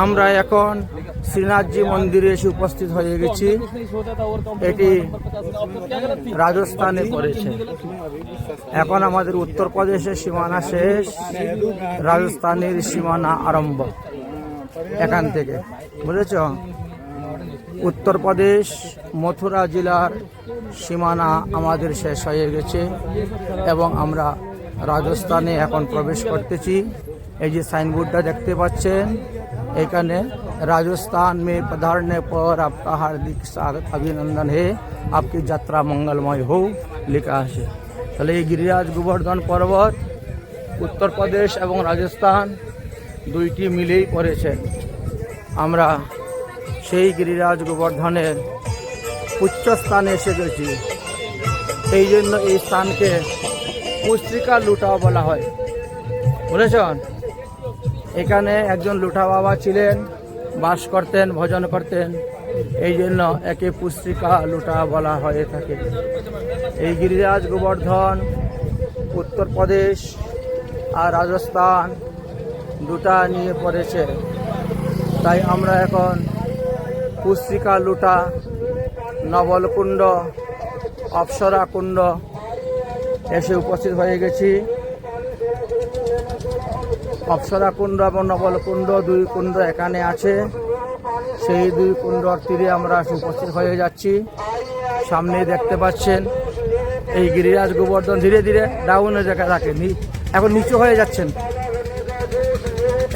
আমরা এখন শ্রীনাথজি মন্দিরে এসে উপস্থিত হয়ে গেছি। এটি রাজস্থানে পড়েছে। এখন আমাদের উত্তরপ্রদেশের সীমানা শেষ, রাজস্থানের সীমানা আরম্ভ এখান থেকে, বুঝেছ? উত্তরপ্রদেশ মথুরা জেলার সীমানা আমাদের শেষ হয়ে গেছে এবং আমরা রাজস্থানে এখন প্রবেশ করতেছি। এই যে সাইনবোর্ডটা দেখতে পাচ্ছেন, এখানে রাজस्थान में पधारने पर आपका हार्दिक स्वागत अभिनंदन है, आपकी যাত্রা মঙ্গলময় হোক লেখা আছে। তাহলে এই গিরিরাজ গোবর্ধন পর্বত উত্তরপ্রদেশ এবং রাজস্থান দুইটি মিলেই পড়েছে। আমরা সেই গিরিরাজ গোবর্ধনের উচ্চ স্থানে এসে গেছি। এই জন্য এই স্থানকে পুস্তিকা লুটা বলা হয়, বুঝেছেন? এখানে একজন লুঠা বাবা ছিলেন, বাস করতেন, ভজন করতেন, এই জন্য একে পুস্তিকা লুটা বলা হয়ে থাকে। এই গিরিরাজ গোবর্ধন উত্তরপ্রদেশ আর রাজস্থান দুটা নিয়ে পড়েছে। তাই আমরা এখন পুস্তিকা লুটা, নবলকুণ্ড, অপ্সরা কুণ্ড এসে উপস্থিত হয়ে গেছি। অপ্সরা কুণ্ড এবং নবলকুণ্ড দুই কুণ্ড এখানে আছে। সেই দুই কুণ্ডর তীরে আমরা উপস্থিত হয়ে যাচ্ছি। সামনে দেখতে পাচ্ছেন এই গিরিরাজ গোবর্ধন ধীরে ধীরে ডাউনের জায়গায় রাখে, এখন নিচু হয়ে যাচ্ছেন।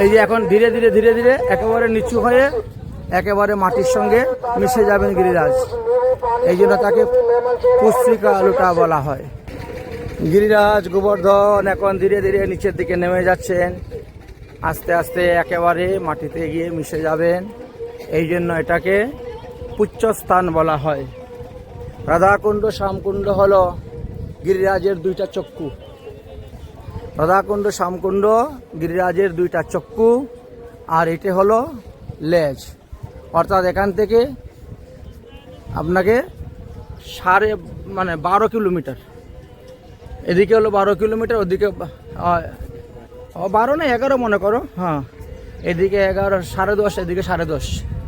এই যে এখন ধীরে ধীরে ধীরে ধীরে একেবারে নিচু হয়ে একেবারে মাটির সঙ্গে মিশে যাবেন গিরিরাজ। এই জন্য তাকে পুস্তিকা লুটা বলা হয়। গিরিরাজ গোবর্ধন এখন ধীরে ধীরে নিচের দিকে নেমে যাচ্ছেন, আস্তে আস্তে একেবারে মাটিতে গিয়ে মিশে যাবেন। এই জন্য এটাকে পুচ্ছস্থান বলা হয়। রাধাকুণ্ড শ্যামকুণ্ড হলো গিরিরাজের দুইটা চক্ষু। রাধাকুণ্ড শ্যামকুণ্ড গিরিরাজের দুইটা চক্ষু, আর এটি হলো লেজ। অর্থাৎ এখান থেকে আপনাকে 12 কিলোমিটার, এদিকে হলো 12 কিলোমিটার, ওদিকে 12 না 11 মনে করো, হ্যাঁ, এদিকে 11, 10.5, এদিকে 10.5,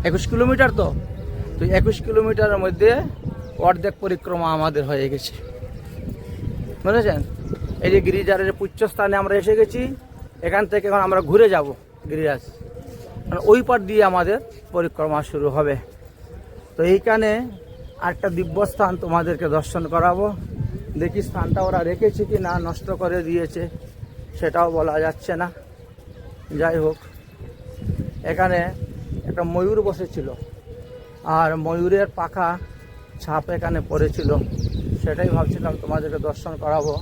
21 কিলোমিটার। তো 21 কিলোমিটারের মধ্যে অর্ধেক পরিক্রমা আমাদের হয়ে গেছে, বুঝেছেন? এই যে গিরিরাজের পুচ্ছস্থানে আমরা এসে গেছি। এখান থেকে এখন আমরা ঘুরে যাব গিরিরাজ, মানে ওই পার দিয়ে আমাদের পরিক্রমা শুরু হবে। তো এইখানে একটা দিব্যস্থান তোমাদেরকে দর্শন করাবো। দেখি স্থানটা ওরা রেখেছে কি না, নষ্ট করে দিয়েছে সেটাও বলা যাচ্ছে না। যাই হোক, এখানে একটা ময়ূর বসেছিল, আর ময়ূরের পাখা ছাপ এখানে পড়েছিল। সেটাই ভাবছিলাম তোমাদেরকে দর্শন করাবো।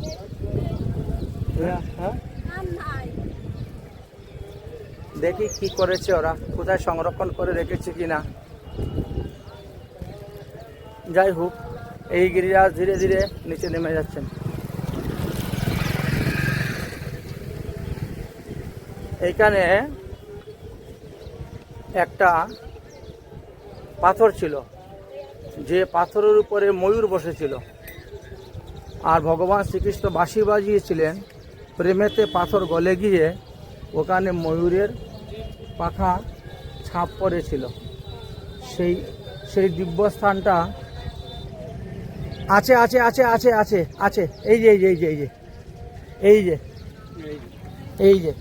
হ্যাঁ, দেখি কি করেছে ওরা, কোথায় সংরক্ষণ করে রেখেছে কিনা। যাই হোক, এই গিরিরাজ ধীরে ধীরে নিচে নেমে যাচ্ছেন। এইখানে একটা পাথর ছিল, যে পাথরের উপরে ময়ূর বসেছিল, আর ভগবান শ্রীকৃষ্ণ বাঁশি বাজিয়েছিলেন। প্রেমেতে পাথর গলে গিয়ে ওখানে ময়ূরের পাখা ছাপ পড়েছিল। সেই দিব্যস্থানটা আছে আছে আছে আছে আছে আছে এই যে এই যে এই যে এই যে এই যে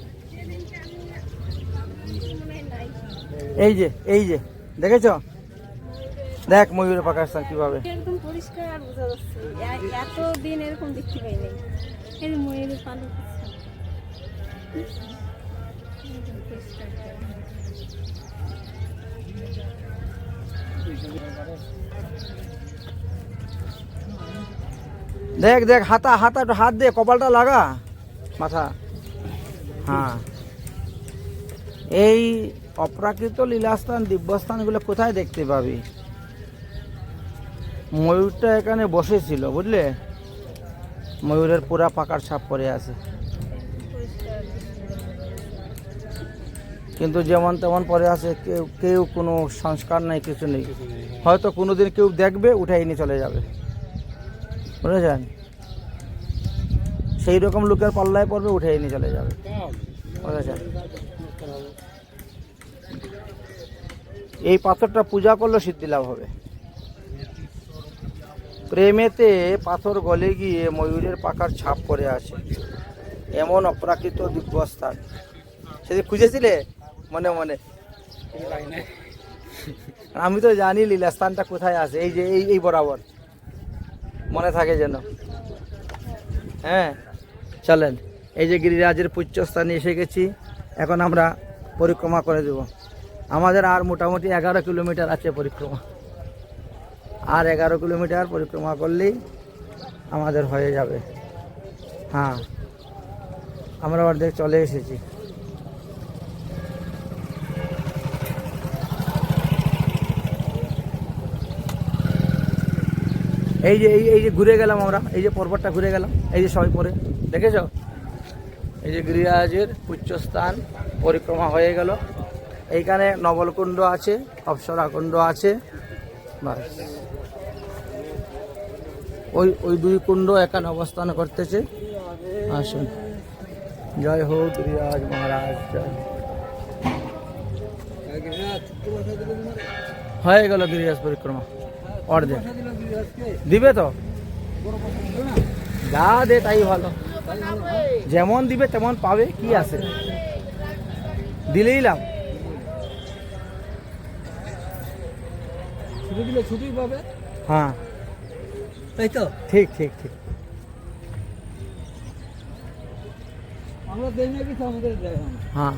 এই যে এই যে দেখেছ? দেখ ময়ূরের পাখা স্থান কিভাবে একদম পরিষ্কার বোঝা যাচ্ছে। এতদিন এরকম দেখতে পাই নাই। এই ময়ূরের পালক দেখ দেখ, হাতা হাতা হাত দিয়ে কপালটা লাগা, মাথা। হ্যাঁ, এই অপ্রাকৃত লীলাস্থান দিব্যস্থানগুলো কোথায় দেখতে পাবি? ময়ূরটা এখানে বসেছিল, বুঝলে? ময়ূরের পুরা পাকার ছাপ পড়ে আছে, কিন্তু যেমন তেমন পরে আছে। কেউ কোনো সংস্কার নেই, কিছু নেই। হয়তো কোনোদিন কেউ দেখবে, উঠাই নিয়ে চলে যাবে, বুঝেছেন? সেই রকম লোকের পাল্লায় পড়বে, উঠাই নিয়ে চলে যাবে, বুঝেছেন? এই পাথরটা পূজা করলে সিদ্ধি লাভ হবে। প্রেমেতে পাথর গলে গিয়ে ময়ূরের পাখার ছাপ পড়ে আছে, এমন অপ্রাকৃত দিব্যস্থান। সেদিন খুঁজেছিলে মনে মনে? আমি তো জানি লীলাস্থানটা কোথায় আছে, এই যে এই বরাবর মনে থাকে যেন। হ্যাঁ চলেন, এই যে গিরিরাজের পূজ্যস্থানে এসে গেছি। এখন আমরা পরিক্রমা করে দেব। আমাদের আর মোটামুটি 11 কিলোমিটার আছে পরিক্রমা। আর 11 কিলোমিটার পরিক্রমা করলেই আমাদের হয়ে যাবে। হ্যাঁ, আমরা অর্ধেক চলে এসেছি। এই যে ঘুরে গেলাম আমরা, এই যে পর্বতটা ঘুরে গেলাম, এই যে সবাই পরে দেখেছ, এই যে গিরিরাজের উচ্চস্থান পরিক্রমা হয়ে গেল। এইখানে নবলকুণ্ড আছে, অপ্সরাকুণ্ড আছে, বাস ওই দুই কুণ্ড এখানে অবস্থান করতেছে। আসুন, জয় হোক গিরিরাজ মহারাজ জয়। হয়ে গেল গিরিরাজ পরিক্রমা অর্ধেক। দিবে তো, যা দে তাই ভালো, যেমন দিবে তেমন পাবে, কি আছে, দিলেই লাভ। ছুটি দিলে ছুটি পাবে। হ্যাঁ তাই তো, ঠিক ঠিক ঠিক। আমরা দেই না কিছু, আমাদের দেয়। হ্যাঁ,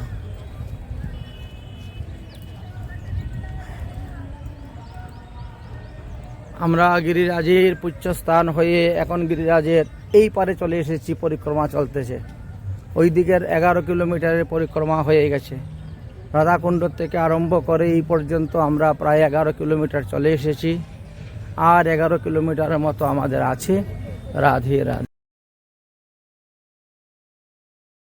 আমরা গিরিরাজের পূজ্যস্থান হয়ে এখন গিরিরাজের এই পারে চলে এসেছি, পরিক্রমা চলতেছে। ওই দিকের 11 কিলোমিটারের পরিক্রমা হয়ে গেছে। রাধাকুণ্ড থেকে আরম্ভ করে এই পর্যন্ত আমরা প্রায় 11 কিলোমিটার চলে এসেছি। আর 11 কিলোমিটারের মতো আমাদের আছে। রাধে রাধে।